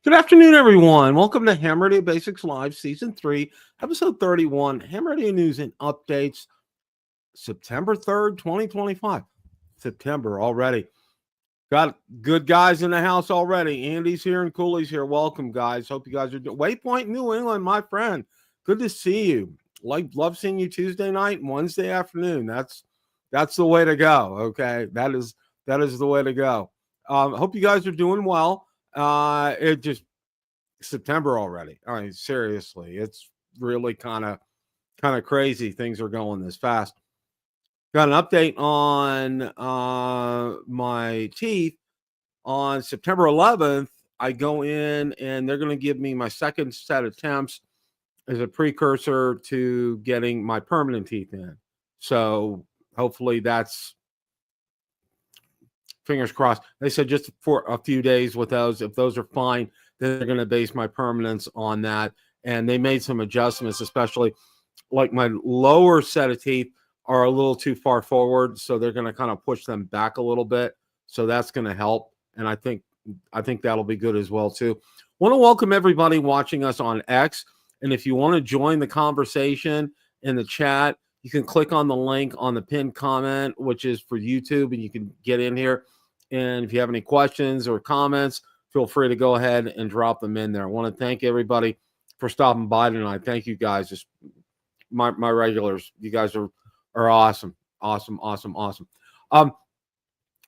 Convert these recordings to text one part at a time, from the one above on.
Good afternoon, everyone. Welcome to Ham Radio Basics Live, Season 3, Episode 31, Ham Radio News and Updates, September 3rd, 2025. September already. Got good guys in the house already. Andy's here and Cooley's here. Welcome, guys. Hope you guys are doing Waypoint, New England, my friend. Good to see you. Love seeing you Tuesday night and Wednesday afternoon. That's the way to go. Okay. That is the way to go. Hope you guys are doing well. It just September already. I mean, seriously, it's really kind of crazy. Things are going this fast. Got an update on my teeth. On September 11th, I go in and they're going to give me my second set of attempts as a precursor to getting my permanent teeth in. So hopefully that's, fingers crossed. They said just for a few days with those. If those are fine, then they're going to base my permanence on that. And they made some adjustments, especially like my lower set of teeth are a little too far forward. So they're going to kind of push them back a little bit. So that's going to help. And I think that'll be good as well, too. Want to welcome everybody watching us on X. And if you want to join the conversation in the chat, you can click on the link on the pinned comment, which is for YouTube, and you can get in here. And if you have any questions or comments, feel free to go ahead and drop them in there. I want to thank everybody for stopping by tonight. Thank you guys. Just my regulars. You guys are awesome. Awesome.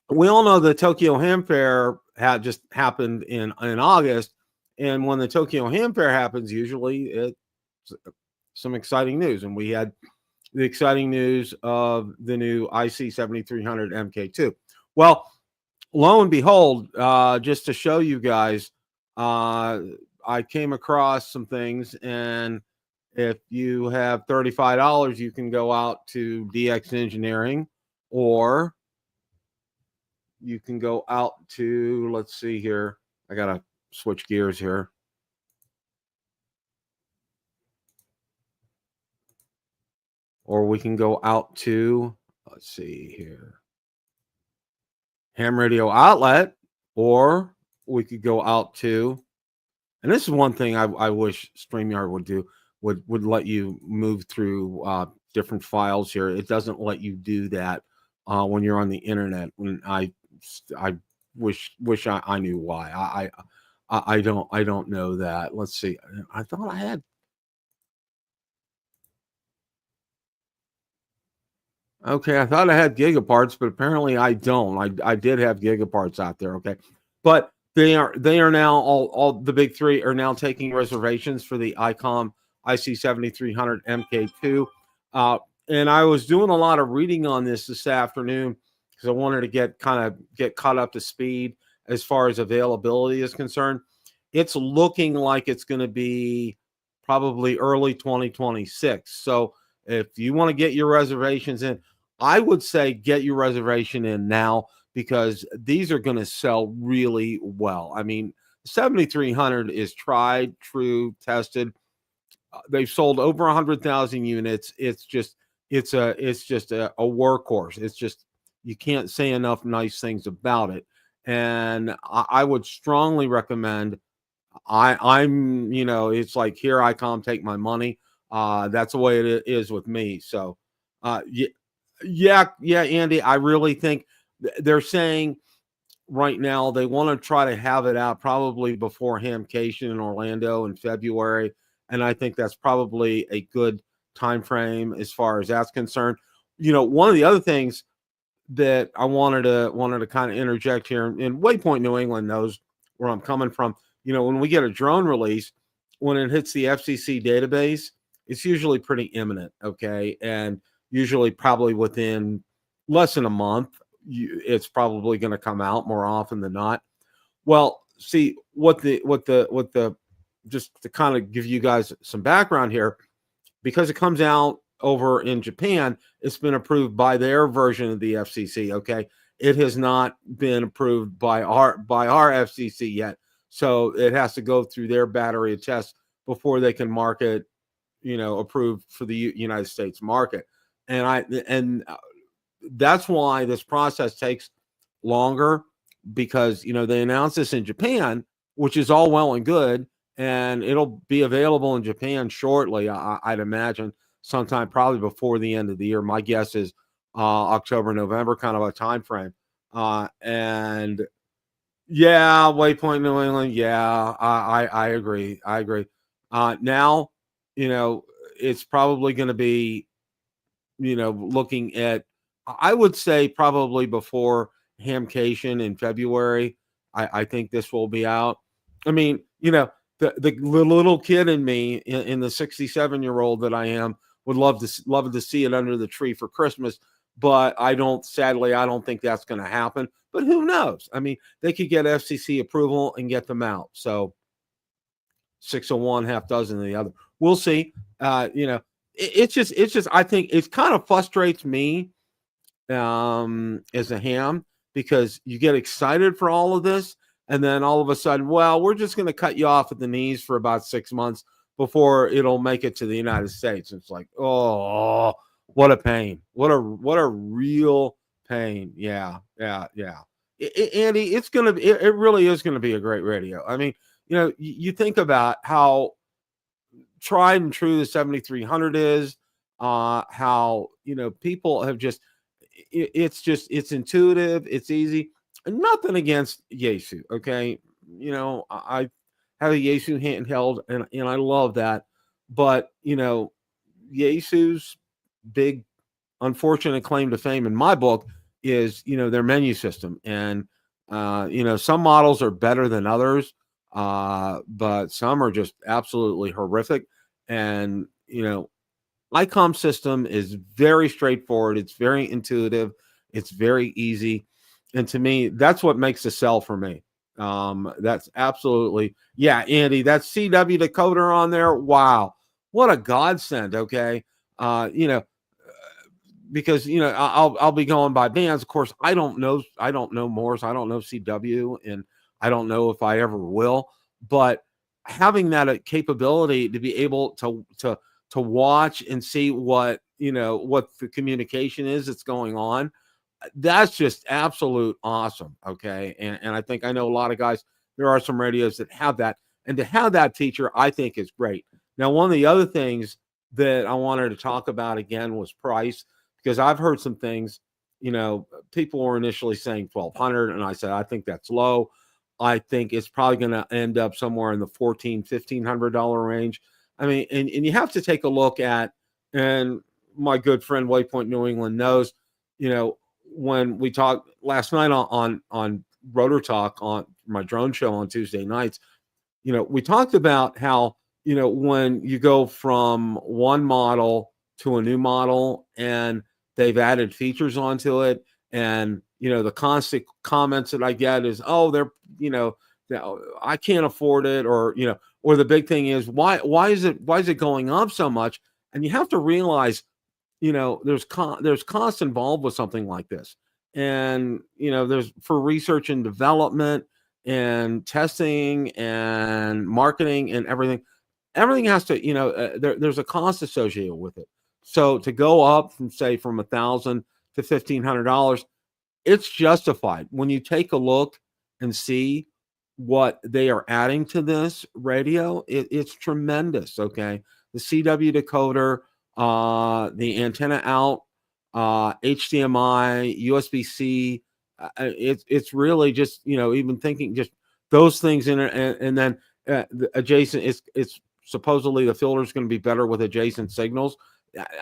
We all know the Tokyo Ham Fair had just happened in August. And when the Tokyo Ham Fair happens, usually it's some exciting news. And we had the exciting news of the new IC 7300 MK2. Well, lo and behold, just to show you guys, I came across some things, and if you have $35, you can go out to DX Engineering, or you can go out to, let's see here. I got to switch gears here. Or we can go out to, let's see here, Ham Radio Outlet, or we could go out to, and this is one thing I wish StreamYard would do, would let you move through different files here. It doesn't let you do that when you're on the internet. When I wish I knew why. I don't know that. Let's see. I thought I had. Okay, I thought I had gigaparts, but apparently I don't. I did have gigaparts out there. Okay, but they are now all the big three are now taking reservations for the Icom IC 7300 MK2. And I was doing a lot of reading on this afternoon because I wanted to get caught up to speed as far as availability is concerned. It's looking like it's going to be probably early 2026. So if you want to get your reservations in, I would say get your reservation in now, because these are going to sell really well. I mean, 7300 is tried, true, tested. They've sold over 100,000 units. It's just a workhorse. It's just, you can't say enough nice things about it. And I would strongly recommend. I'm it's like, here, Icom, take my money. That's the way it is with me. So, yeah, Andy, I really think they're saying right now they want to try to have it out probably before Hamcation in Orlando in February, and I think that's probably a good time frame as far as that's concerned. One of the other things that I wanted to kind of interject here, and Waypoint New England knows where I'm coming from. When we get a drone release, when it hits the FCC database, it's usually pretty imminent, okay? And usually probably within less than a month, it's probably going to come out more often than not. Well, see what the just to kind of give you guys some background here, because it comes out over in Japan, it's been approved by their version of the FCC. Okay, it has not been approved by our FCC yet, so it has to go through their battery of tests before they can market, approved for the United States market. And that's why this process takes longer, because they announced this in Japan, which is all well and good, and it'll be available in Japan shortly. I'd imagine sometime probably before the end of the year. My guess is October, November, kind of a time frame. And yeah, Waypoint New England. Yeah, I agree. I agree. Now, it's probably going to be, looking at, I would say probably before Hamcation in February. I think this will be out. I mean, the little kid in me, in the 67-year-old that I am, would love to see it under the tree for Christmas, but sadly, I don't think that's going to happen. But who knows? I mean, they could get FCC approval and get them out. So 601, half dozen of the other. We'll see. It's just, I think it kind of frustrates me as a ham, because you get excited for all of this, and then all of a sudden, well, we're just going to cut you off at the knees for about 6 months before it'll make it to the United States. It's like, oh, what a pain. What a real pain. Yeah. Andy, it really is going to be a great radio. I mean, you think about how tried and true the 7300 is, how, people have just, it's intuitive, it's easy, and nothing against Yaesu. Okay. I have a Yaesu handheld, and I love that. But, Yaesu's big unfortunate claim to fame in my book is, their menu system. And, some models are better than others, but some are just absolutely horrific. And, Icom system is very straightforward. It's very intuitive. It's very easy. And to me, that's what makes the sell for me. That's absolutely, yeah, Andy, that CW decoder on there. Wow. What a godsend. Okay. Because, I'll be going by bands. Of course, I don't know Morse. I don't know CW, and I don't know if I ever will, but having that capability to be able to watch and see what the communication is that's going on, that's just absolute awesome. Okay. And I know a lot of guys, there are some radios that have that, and to have that feature, I think, is great. Now, one of the other things that I wanted to talk about again was price, because I've heard some things, people were initially saying 1,200, and I said, I think that's low. I think it's probably going to end up somewhere in the $1,400, $1,500 range. I mean, and you have to take a look at, and my good friend Waypoint New England knows, when we talked last night on Rotor Talk, on my drone show on Tuesday nights, we talked about how, when you go from one model to a new model and they've added features onto it, and, the constant comments that I get is, oh, they're, I can't afford it, or, or the big thing is, why is it going up so much? And you have to realize, there's cost involved with something like this. And, there's, for research and development and testing and marketing and everything has to, there's a cost associated with it. So to go up from $1,000 to $1,500, it's justified when you take a look and see what they are adding to this radio. It's tremendous. Okay. The CW decoder, the antenna out, HDMI, USB-C. It's really just, even thinking just those things in it. And then the adjacent, it's supposedly the filter is going to be better with adjacent signals.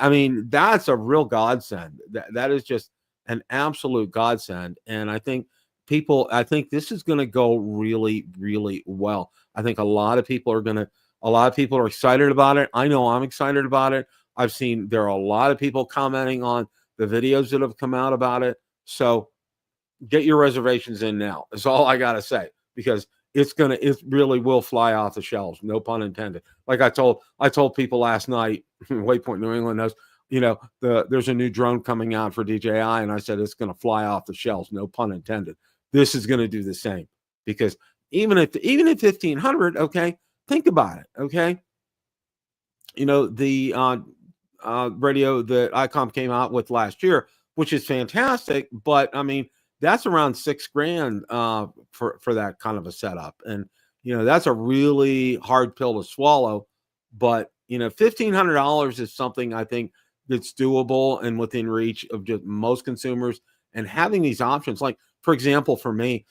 I mean, that's a real godsend. That is just an absolute godsend. And I think this is going to go really, really well. I think a lot of people are excited about it. I know I'm excited about it. I've seen there are a lot of people commenting on the videos that have come out about it. So get your reservations in now. That's all I got to say, because it really will fly off the shelves. No pun intended. Like I told people last night, Waypoint New England knows, there's a new drone coming out for DJI, and I said it's going to fly off the shelves. No pun intended. This is going to do the same, because even at 1500, okay, think about it, okay. The radio that Icom came out with last year, which is fantastic, but I mean that's around $6,000 for that kind of a setup, and that's a really hard pill to swallow. But $1,500 is something I think that's doable and within reach of just most consumers. And having these options, like for example, for me,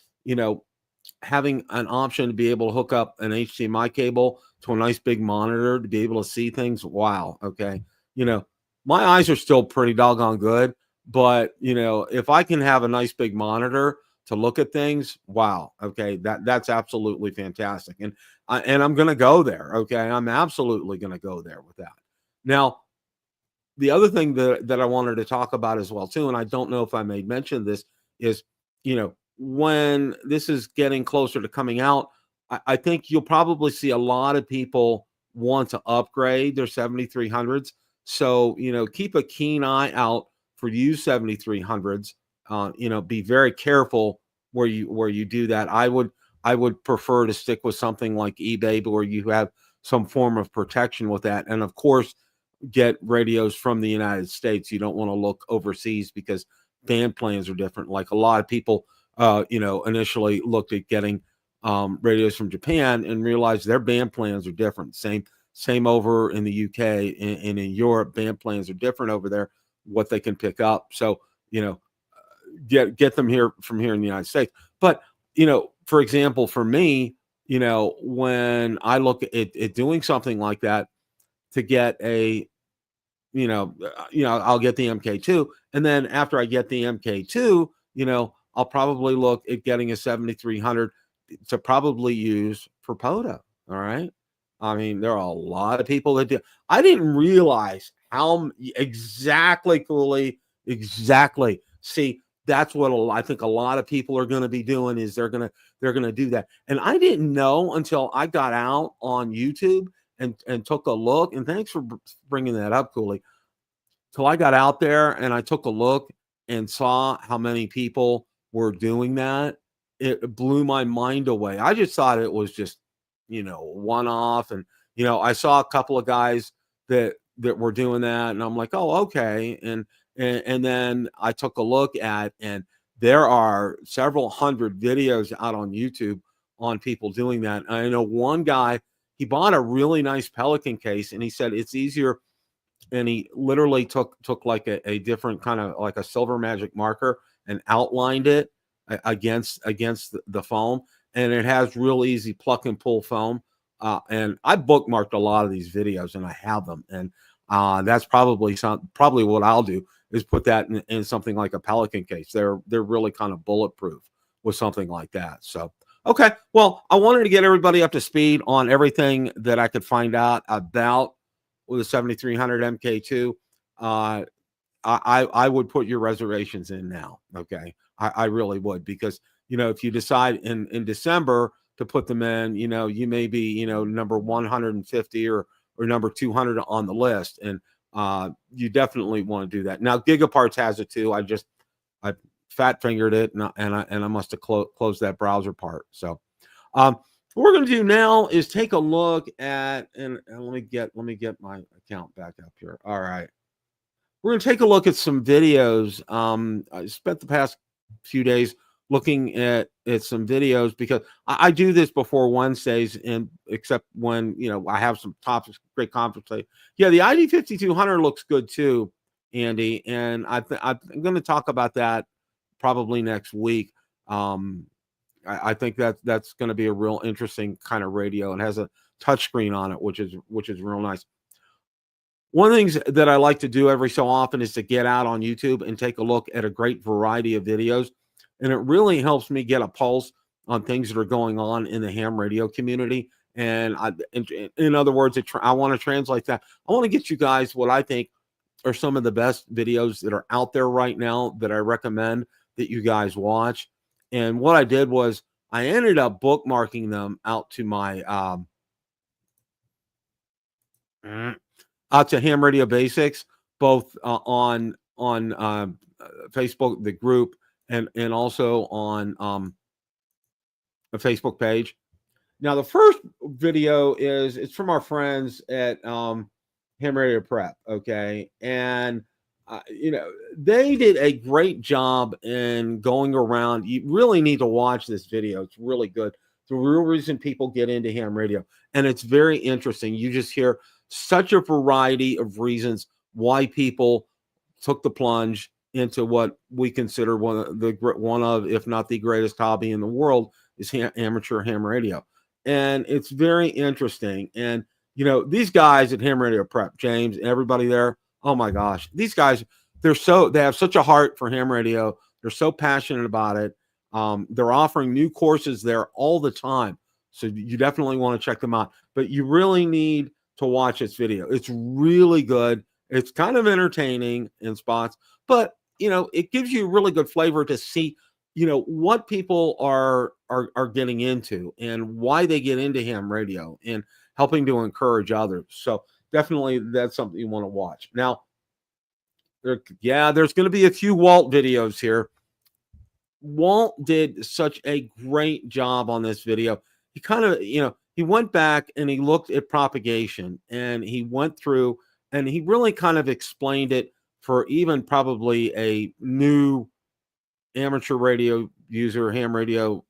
having an option to be able to hook up an HDMI cable to a nice big monitor to be able to see things. Wow. Okay. My eyes are still pretty doggone good, but if I can have a nice big monitor to look at things, wow. Okay. That's absolutely fantastic. And I'm going to go there. Okay. I'm absolutely going to go there with that. Now, the other thing that I wanted to talk about as well too, and I don't know if I made mention of this, is, when this is getting closer to coming out, I think you'll probably see a lot of people want to upgrade their 7300s. So, keep a keen eye out for used 7300s. Be very careful where you do that. I would prefer to stick with something like eBay, where you have some form of protection with that. And of course, get radios from the United States. You don't want to look overseas, because band plans are different. Like a lot of people, initially looked at getting radios from Japan and realized their band plans are different. Same over in the UK and in Europe, band plans are different over there, what they can pick up. So, get them here from here in the United States. But, for example, for me, when I look at doing something like that, to get a, I'll get the MK2. And then after I get the MK2, I'll probably look at getting a 7300 to probably use for POTA. All right. I mean, there are a lot of people that do. I didn't realize how exactly, Cooley, exactly. See, that's what I think a lot of people are going to be doing, is they're going to do that. And I didn't know until I got out on YouTube and took a look. And thanks for bringing that up, Cooley. Till I got out there and I took a look and saw how many people were doing that, it blew my mind away. I just thought it was just, one off. And, I saw a couple of guys that were doing that, and I'm like, oh, okay. And then I took a look at, and there are several hundred videos out on YouTube on people doing that. I know one guy, he bought a really nice Pelican case, and he said it's easier. And he literally took like a different kind of like a silver magic marker and outlined it against the foam. And it has real easy pluck and pull foam. And I bookmarked a lot of these videos, and I have them. And that's probably what I'll do, is put that in something like a Pelican case. They're really kind of bulletproof with something like that. So, okay. Well, I wanted to get everybody up to speed on everything that I could find out about with a 7300 MK2. I would put your reservations in now. Okay. I really would, because, if you decide in December to put them in, you may be, number 150 or number 200 on the list. And you definitely want to do that. Now, Gigaparts has it too. I fat fingered it, and I must have closed that browser part. So, what we're going to do now is take a look at, and let me get my account back up here. All right. We're going to take a look at some videos. I spent the past few days looking at some videos, because I do this before Wednesdays, and except when, I have some topics, great conference. Yeah, the ID 5200 looks good too, Andy. And I'm going to talk about that probably next week. I think that's going to be a real interesting kind of radio. It has a touchscreen on it, which is real nice. One of the things that I like to do every so often is to get out on YouTube and take a look at a great variety of videos. And it really helps me get a pulse on things that are going on in the ham radio community. And in other words, I want to translate that. I want to get you guys what I think are some of the best videos that are out there right now that I recommend that you guys watch. And what I did was I ended up bookmarking them out to my out to Ham Radio Basics, both on Facebook, the group, and also on the Facebook page. Now, the first video it's from our friends at Ham Radio Prep, okay, and they did a great job in going around. You really need to watch this video; it's really good. The real reason people get into ham radio, and it's very interesting. You just hear such a variety of reasons why people took the plunge into what we consider one of, if not the greatest hobby in the world, is amateur ham radio. And it's very interesting. And these guys at Ham Radio Prep, James, everybody there, oh my gosh, these guys, they have such a heart for ham radio. They're so passionate about it. They're offering new courses there all the time. So you definitely want to check them out. But you really need to watch this video. It's really good. It's kind of entertaining in spots, but it gives you really good flavor to see what people are getting into and why they get into ham radio and helping to encourage others. So definitely that's something you want to watch. Now, there's going to be a few Walt videos here. Walt did such a great job on this video. He kind of, he went back and he looked at propagation and he went through and he really kind of explained it for even probably a new amateur radio user, ham radio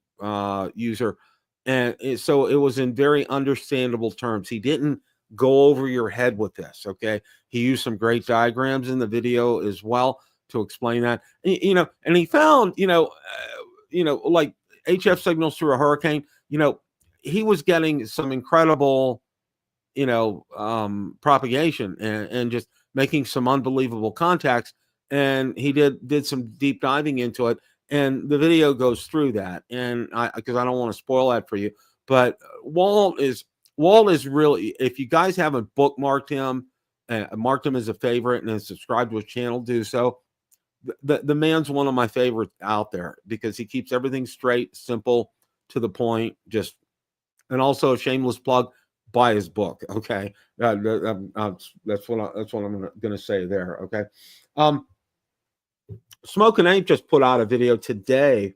user. And so it was in very understandable terms. He didn't go over your head with this. Okay. He used some great diagrams in the video as well to explain that, and he found, like HF signals through a hurricane, he was getting some incredible, propagation and just making some unbelievable contacts. And he did some deep diving into it. And the video goes through that. And because I don't want to spoil that for you, but Walt is really, if you guys haven't bookmarked him, marked him as a favorite and subscribed to his channel, do so. The man's one of my favorites out there because he keeps everything straight, simple, to the point. And also a shameless plug, buy his book. Okay, that's what I'm going to say there. Okay, Smoke and Ape just put out a video today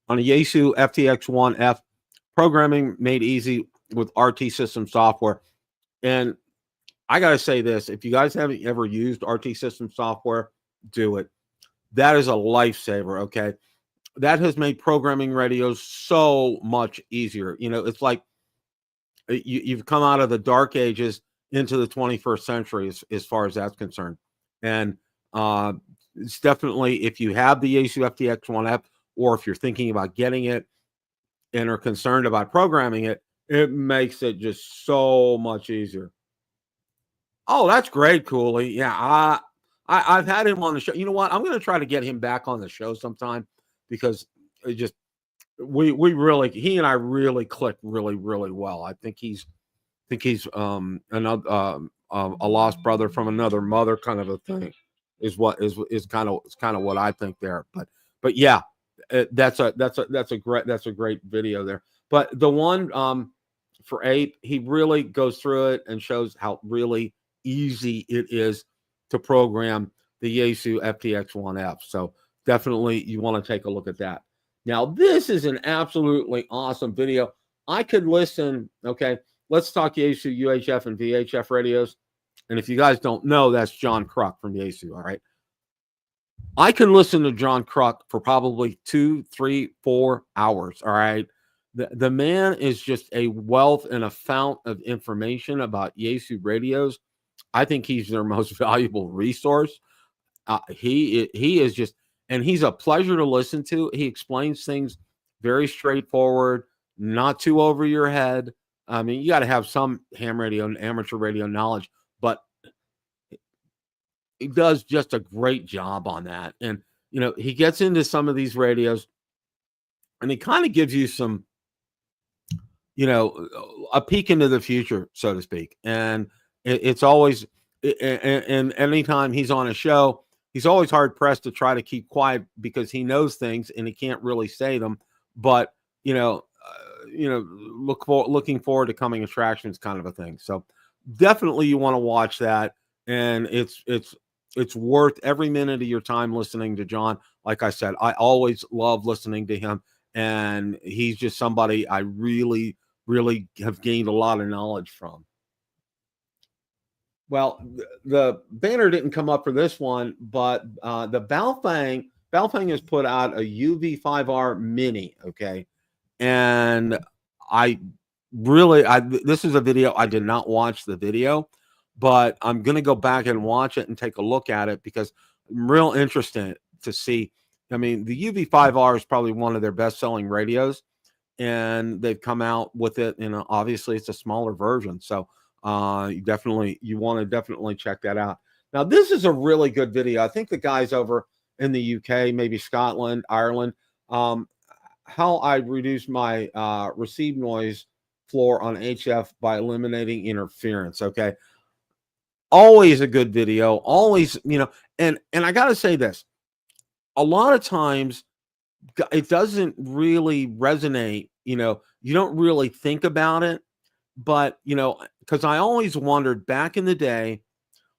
on a Yaesu FTX 1F programming made easy with RT system software. And I got to say this, if you guys haven't ever used RT system software, do it. That is a lifesaver, okay? That has made programming radios so much easier. It's like you've come out of the dark ages into the 21st century as far as that's concerned. And it's definitely, if you have the Yaesu FTX 1F, or if you're thinking about getting it and are concerned about programming it, it makes it just so much easier. Oh, that's great, Cooley. Yeah, I've had him on the show. You know what? I'm going to try to get him back on the show sometime because it just he and I really click really, really well. I think he's another a lost brother from another mother kind of a thing is kind of what I think there. But yeah, that's a great video there. But the one for Ape, he really goes through it and shows how really easy it is to program the Yaesu FTX 1F. So definitely you want to take a look at that. Now, this is an absolutely awesome video. I could listen, okay, let's talk Yaesu UHF and VHF radios. And if you guys don't know, that's John Kruk from Yaesu, all right? I can listen to John Kruk for probably 2, 3, 4 hours, all right? The man is just a wealth and a fount of information about Yaesu radios. I think he's their most valuable resource. He is just, and he's a pleasure to listen to. He explains things very straightforward, not too over your head. I mean, you got to have some ham radio and amateur radio knowledge, but he does just a great job on that. And, he gets into some of these radios and he kind of gives you some, a peek into the future, so to speak. And it's always, and anytime he's on a show, he's always hard pressed to try to keep quiet because he knows things and he can't really say them. But looking forward to coming attractions kind of a thing. So definitely you want to watch that, and it's worth every minute of your time listening to John. Like I said, I always love listening to him, and he's just somebody I really, really have gained a lot of knowledge from. Well, the banner didn't come up for this one, but the Baofeng has put out a UV5R Mini, okay? And I this is a video. I did not watch the video, but I'm going to go back and watch it and take a look at it because I'm real interested to see. I mean, the UV5R is probably one of their best-selling radios, and they've come out with it, and obviously it's a smaller version. So you want to definitely check that out. Now, this is a really good video. I think the guys over in the UK, maybe Scotland, Ireland, how I reduce my receive noise floor on HF by eliminating interference. Okay. Always a good video. Always, and I got to say this, a lot of times it doesn't really resonate. You don't really think about it, but because I always wondered back in the day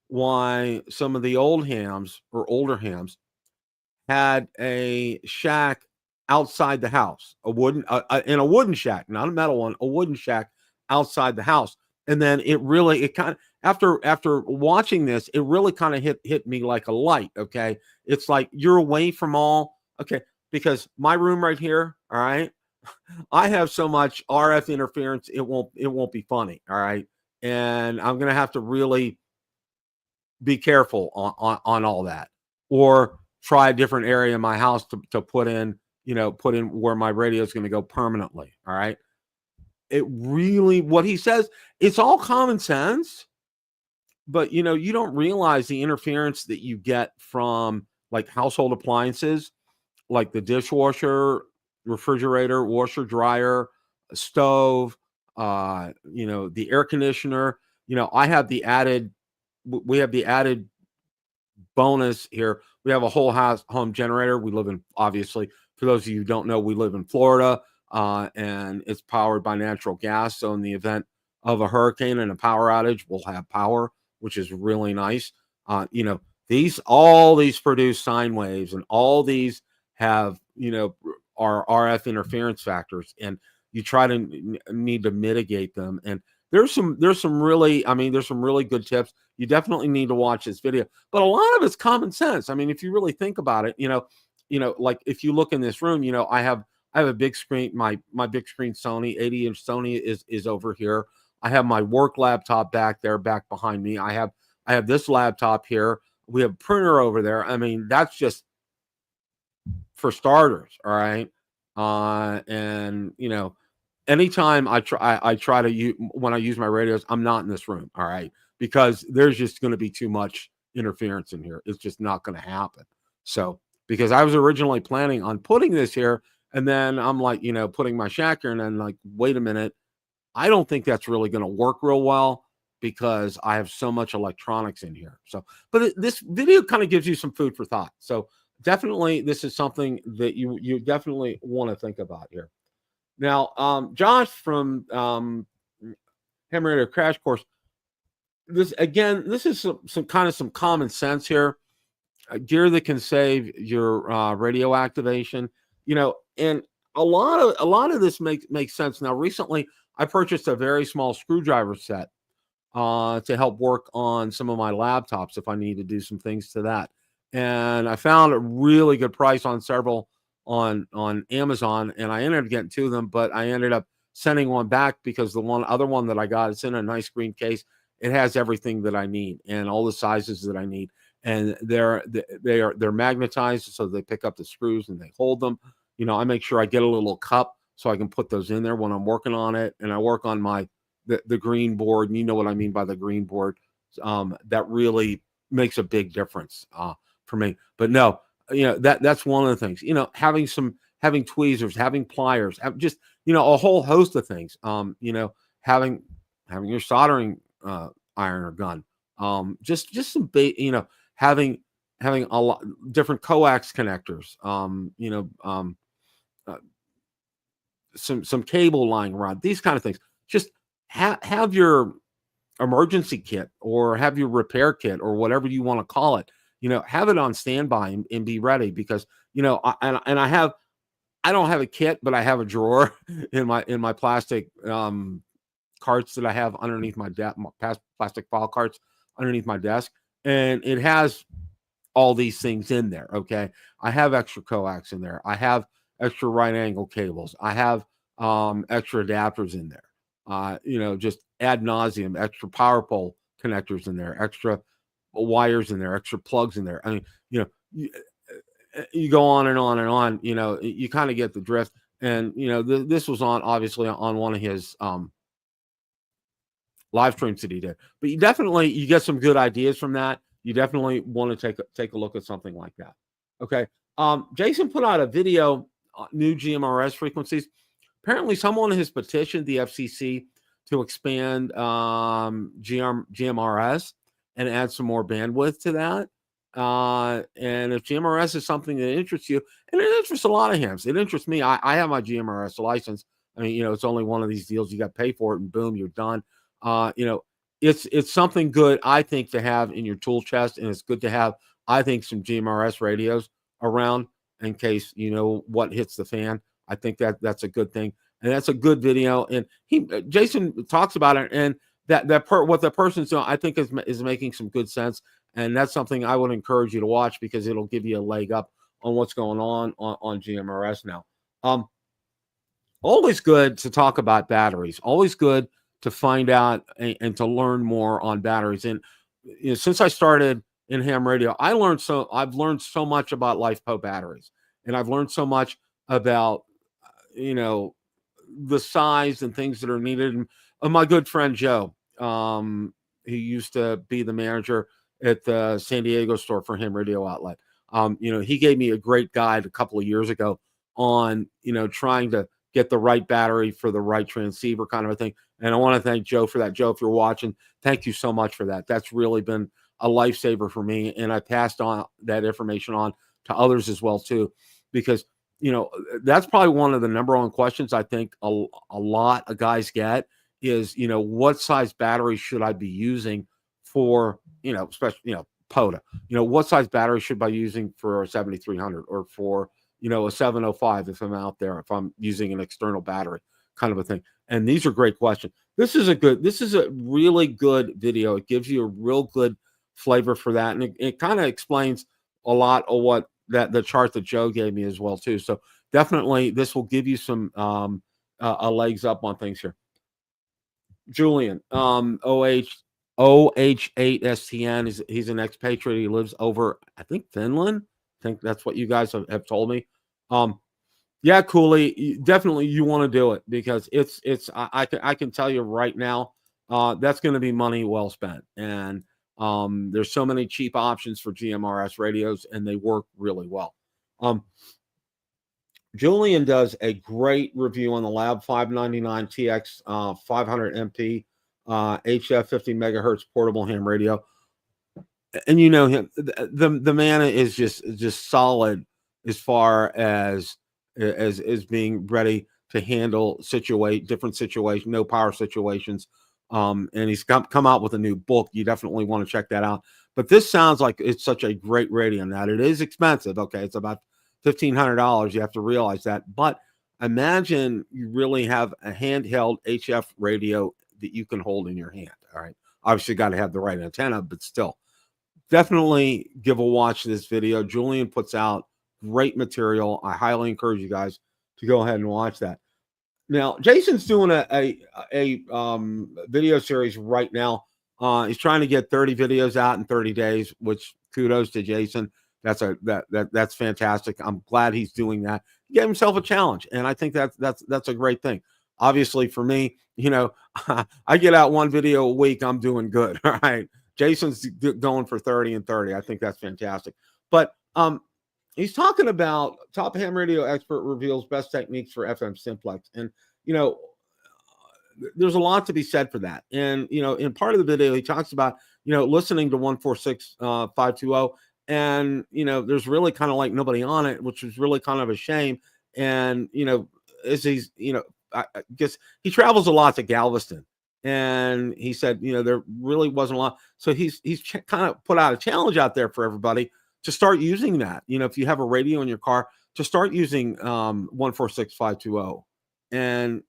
why some of the old hams or older hams had a shack outside the house, a wooden in a wooden shack, not a metal one, a wooden shack outside the house. And then it kind of, after watching this, it really kind of hit me like a light. Okay. It's like you're away from all, okay, because my room right here, all right, I have so much RF interference, it won't be funny. All right. And I'm gonna have to really be careful on all that. Or try a different area in my house to put in where my radio is going to go permanently. All right. It really, what he says, it's all common sense, but you don't realize the interference that you get from like household appliances, like the dishwasher, refrigerator, washer, dryer, stove, the air conditioner. I have the added, we have the added bonus here. We have a whole house home generator. We live in, obviously, for those of you who don't know, we live in Florida, and it's powered by natural gas. So in the event of a hurricane and a power outage, we'll have power, which is really nice. All these produce sine waves, and all these have, are RF interference factors, and you try to need to mitigate them. And there's some really good tips. You definitely need to watch this video, but a lot of it's common sense. I mean, if you really think about it, like if you look in this room, I have a big screen. My big screen Sony 80-inch Sony is over here. I have my work laptop back there, back behind me. I have this laptop here. We have a printer over there. I mean, that's just for starters. All right. And anytime I try to when I use my radios, I'm not in this room. All right. Because there's just going to be too much interference in here. It's just not going to happen. So, because I was originally planning on putting this here, and then I'm like, putting my shack here, and then like, wait a minute, I don't think that's really going to work real well because I have so much electronics in here. So, but this video kind of gives you some food for thought. So definitely, this is something that you definitely want to think about here. Now, Josh from Ham Radio Crash Course. This is some common sense here. Gear that can save your radio activation, and a lot of this makes sense. Now, recently I purchased a very small screwdriver set to help work on some of my laptops if I need to do some things to that, and I found a really good price on several on Amazon, and I ended up getting two of them, but I ended up sending one back because the other one that I got, it's in a nice green case. It has everything that I need and all the sizes that I need, and they're magnetized, so they pick up the screws and they hold them. I make sure I get a little cup so I can put those in there when I'm working on it, and I work on the green board, and you know what I mean by the green board. That really makes a big difference for me. But no, that's one of the things. Having tweezers, having pliers, just a whole host of things. Having your soldering iron or gun, just some having having a lot different coax connectors, uh, some cable lying around, these kind of things. Just have your emergency kit or have your repair kit or whatever you want to call it. Have it on standby and be ready because I don't have a kit, but I have a drawer in my plastic carts that I have underneath my desk, plastic file carts underneath my desk, and it has all these things in there. Okay, I have extra coax in there. I have extra right angle cables. I have extra adapters in there. Just ad nauseum, extra power pole connectors in there, extra wires in there, extra plugs in there. I mean, you go on and on and on. You kind of get the drift. And this was obviously on one of his live streams that he did. But you get some good ideas from that. You definitely want to take a look at something like that. Okay. Jason put out a video, new GMRS frequencies. Apparently, someone has petitioned the FCC to expand GMRS and add some more bandwidth to that. And if GMRS is something that interests you, and it interests a lot of hams, it interests me. I have my GMRS license. I mean, it's only one of these deals. You got to pay for it, and boom, you're done. It's something good, I think, to have in your tool chest, and it's good to have, I think, some GMRS radios around in case what hits the fan. I think that's a good thing, and that's a good video. And Jason talks about it, and what the person's doing, I think, is making some good sense, and that's something I would encourage you to watch because it'll give you a leg up on what's going on GMRS now. Always good to talk about batteries. Always good to find out and to learn more on batteries. And since I started in ham radio, I've learned so much about LifePo batteries, and I've learned so much about the size and things that are needed. And my good friend Joe, he used to be the manager at the San Diego store for Ham Radio Outlet. He gave me a great guide a couple of years ago on trying to get the right battery for the right transceiver kind of a thing. And I want to thank Joe for that. Joe, if you're watching, thank you so much for that. That's really been a lifesaver for me. And I passed on that information on to others as well, too, because, that's probably one of the number one questions I think a lot of guys get is, what size battery should I be using for, especially, POTA? What size battery should I be using for a 7300 or for, a 705 if I'm out there, if I'm using an external battery kind of a thing. And these are great questions. This is a really good video. It gives you a real good flavor for that. And it kind of explains a lot of what the chart that Joe gave me as well, too. So definitely this will give you some a legs up on things here. Julian, OH8STN, he's an expatriate. He lives over, I think, Finland. I think that's what you guys have told me. Yeah, Cooley, definitely you want to do it because I can tell you right now, that's going to be money well spent. And there's so many cheap options for GMRS radios, and they work really well. Julian does a great review on the Lab 599 TX 500 MP HF 50 megahertz portable ham radio. And him, the man is just solid as far as being ready to handle different situations, no power situations. And he's come out with a new book. You definitely want to check that out. But this sounds like it's such a great radio. Now it is expensive. Okay, it's about $1,500. You have to realize that. But imagine you really have a handheld HF radio that you can hold in your hand. All right, obviously got to have the right antenna, but still. Definitely give a watch to this video. Julian puts out great material. I highly encourage you guys to go ahead and watch that. Now, Jason's doing a video series right now. He's trying to get 30 videos out in 30 days, which kudos to Jason. That's fantastic. I'm glad he's doing that. He gave himself a challenge, and I think that's a great thing. Obviously, for me, I get out one video a week. I'm doing good. All right. Jason's going for 30 and 30. I think that's fantastic. But he's talking about top ham radio expert reveals best techniques for FM simplex. And, there's a lot to be said for that. And, in part of the video, he talks about, listening to 146.520 and there's really kind of like nobody on it, which is really kind of a shame. And as he's I guess he travels a lot to Galveston, and he said there really wasn't a lot. So he's kind of put out a challenge out there for everybody to start using that. If you have a radio in your car, to start using 146520, and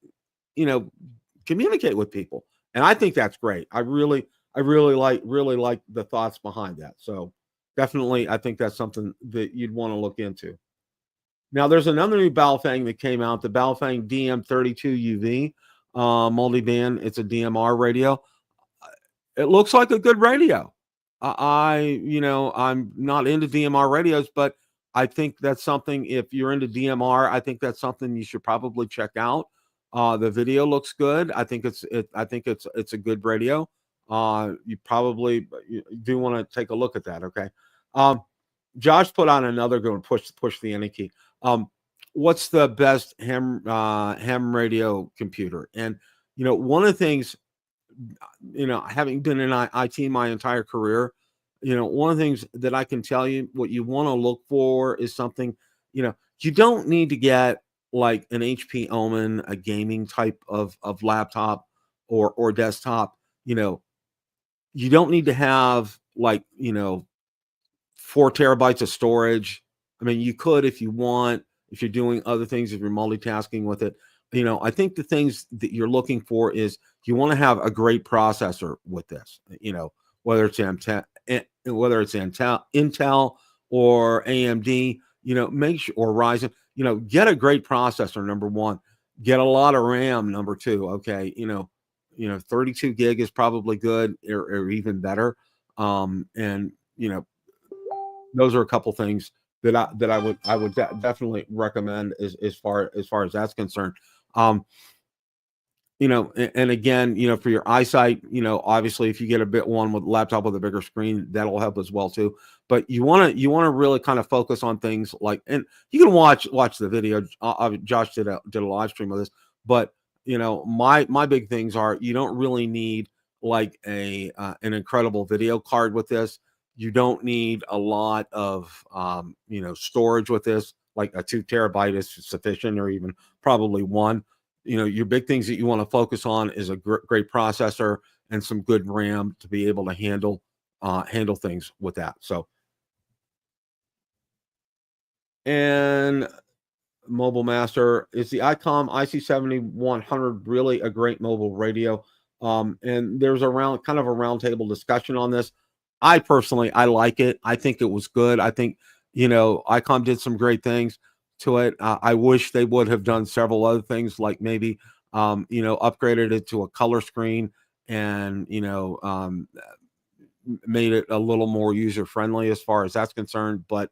communicate with people. And I think that's great. I really like the thoughts behind that. So definitely, I think that's something that you'd want to look into. Now, there's another new Baofeng that came out, the Baofeng DM32UV multi-band. It's a DMR radio. It looks like a good radio. I'm not into DMR radios, but I think that's something. If you're into DMR, I think that's something you should probably check out. The video looks good. I think it's a good radio. You probably do want to take a look at that. Okay. Josh put on another good one, push the any key. What's the best ham radio computer? And one of the things, having been in IT my entire career, one of the things that I can tell you, what you want to look for is something, you don't need to get like an HP Omen, a gaming type of laptop or desktop. You don't need to have like 4 terabytes of storage. I mean, you could if you want, if you're doing other things, if you're multitasking with it. I think the things that you're looking for is you want to have a great processor with this. Whether it's Intel or AMD, make sure, or Ryzen, get a great processor. Number one, get a lot of RAM. Number two, okay, 32 gig is probably good or even better. And those are a couple things that I would definitely recommend as far as that's concerned. And again, for your eyesight, obviously if you get a bit one with laptop with a bigger screen, that'll help as well too. But you want to really kind of focus on things like, and you can watch the video. Josh did a live stream of this, but my big things are, you don't really need like an incredible video card with this. You don't need a lot of storage with this. Like a 2 terabyte is sufficient, or even probably one. Your big things that you want to focus on is a great processor and some good RAM to be able to handle things with that. So, and Mobile Master, is the Icom IC7100 really a great mobile radio? And there's kind of a roundtable discussion on this. I personally like it. I think it was good. I think Icom did some great things to it. I wish they would have done several other things, like maybe upgraded it to a color screen and made it a little more user friendly as far as that's concerned. But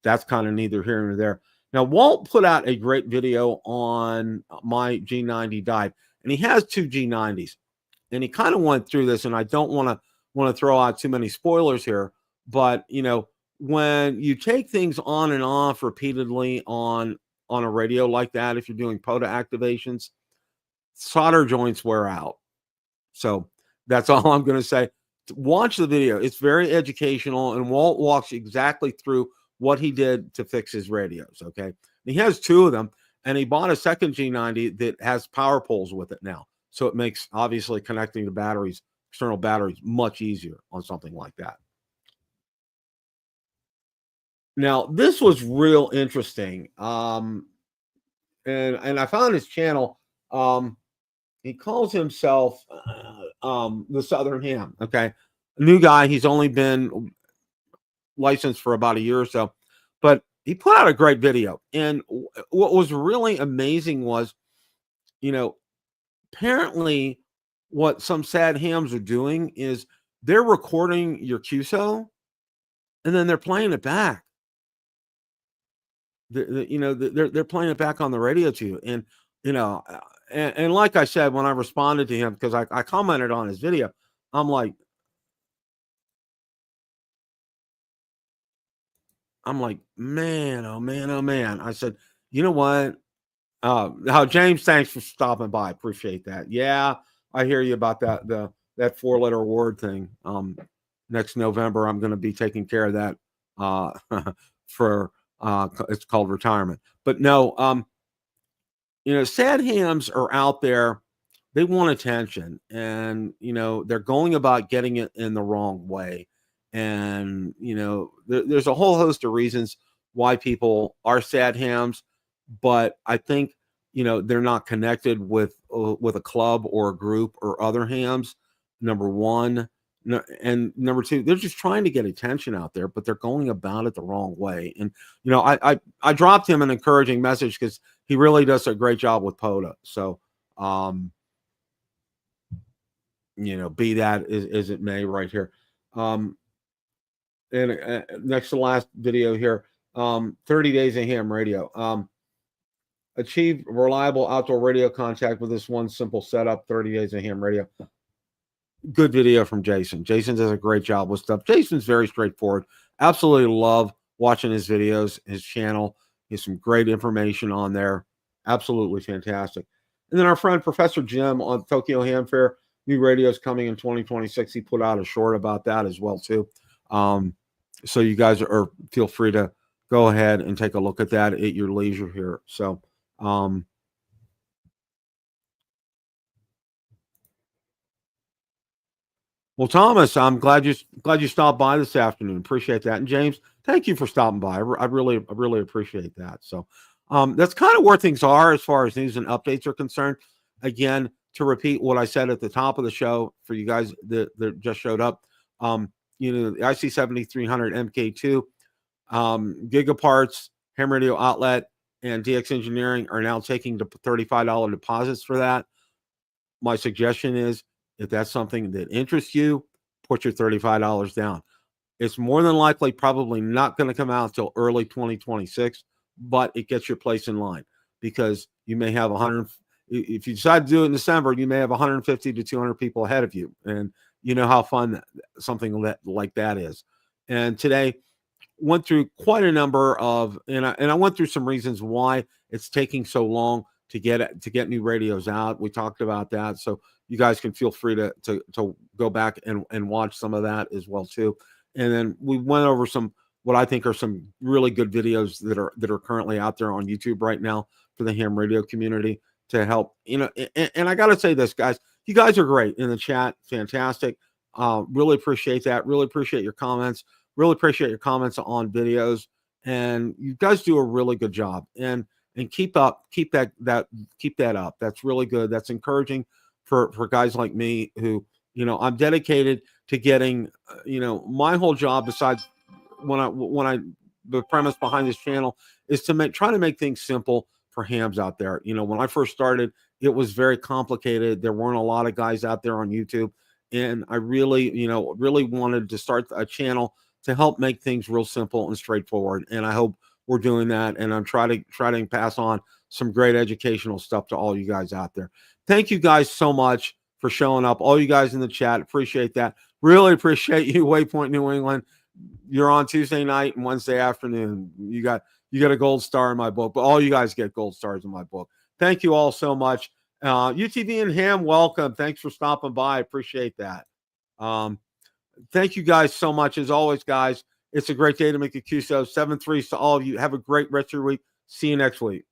that's kind of neither here nor there. Now, Walt put out a great video on my G90 dive, and he has 2 G90s, and he kind of went through this, and I don't want to throw out too many spoilers here, but when you take things on and off repeatedly on a radio like that, if you're doing POTA activations, solder joints wear out. So that's all I'm going to say. Watch the video. It's very educational, and Walt walks exactly through what he did to fix his radios. Okay. And he has 2 of them, and he bought a second G90 that has power poles with it now. So it makes obviously connecting to external batteries, much easier on something like that. Now, this was real interesting. And I found his channel. He calls himself the Southern Ham. Okay. A new guy. He's only been licensed for about a year or so, but he put out a great video. And what was really amazing was, apparently what some sad hams are doing is they're recording your QSO and then they're playing it back. They're playing it back on the radio to you. And, and like I said, when I responded to him, because I commented on his video, I'm like, man, oh man, oh man. I said, you know what? James, thanks for stopping by. Appreciate that. Yeah, I hear you about that 4-letter word thing. Next November, I'm going to be taking care of that for it's called retirement. But no, sad hams are out there. They want attention, and they're going about getting it in the wrong way. And there's a whole host of reasons why people are sad hams, but I think they're not connected with a club or a group or other hams. Number one, and number two, they're just trying to get attention out there, but they're going about it the wrong way. And I dropped him an encouraging message because he really does a great job with POTA. So be that as it may, right here. And next to the last video here, 30 days of ham radio. Achieve reliable outdoor radio contact with this one simple setup, 30 days of ham radio. Good video from Jason. Jason does a great job with stuff. Jason's very straightforward. Absolutely love watching his videos, his channel. He has some great information on there. Absolutely fantastic. And then our friend Professor Jim on Tokyo Ham Fair, new radios coming in 2026. He put out a short about that as well too. So you guys feel free to go ahead and take a look at that at your leisure here. So well, Thomas, I'm glad you stopped by this afternoon. Appreciate that. And James, thank you for stopping by. I really appreciate that. So that's kind of where things are as far as news and updates are concerned. Again, to repeat what I said at the top of the show for you guys that just showed up, the IC 7300 MK2, Gigaparts, Ham Radio Outlet, and DX Engineering are now taking the $35 deposits for that. My suggestion is, if that's something that interests you, put your $35 down. It's more than likely probably not going to come out until early 2026, but it gets your place in line because you may have 100. If you decide to do it in December, you may have 150 to 200 people ahead of you, and you know how fun something like that is. And today went through quite a number of, and I went through some reasons why it's taking so long to get new radios out. We talked about that, so you guys can feel free to go back and watch some of that as well too. And then we went over some what I think are some really good videos that are currently out there on YouTube right now for the ham radio community to help. And I got to say this, guys, you guys are great in the chat, fantastic. Really appreciate that. Really appreciate your comments. Really appreciate your comments on videos, and you guys do a really good job. And keep that up. That's really good. That's encouraging for guys like me who, I'm dedicated to getting, my whole job besides the premise behind this channel is to try to make things simple for hams out there. When I first started, it was very complicated. There weren't a lot of guys out there on YouTube, and I really wanted to start a channel to help make things real simple and straightforward. And I hope we're doing that, and I'm trying to pass on some great educational stuff to all you guys out there. Thank you guys so much for showing up. All you guys in the chat, appreciate that. Really appreciate you, Waypoint New England. You're on Tuesday night and Wednesday afternoon. You got a gold star in my book, but all you guys get gold stars in my book. Thank you all so much. UTV and Ham, welcome. Thanks for stopping by. I appreciate that. Thank you guys so much. As always, guys, it's a great day to make a QSO. 7-3 to all of you. Have a great rest of your week. See you next week.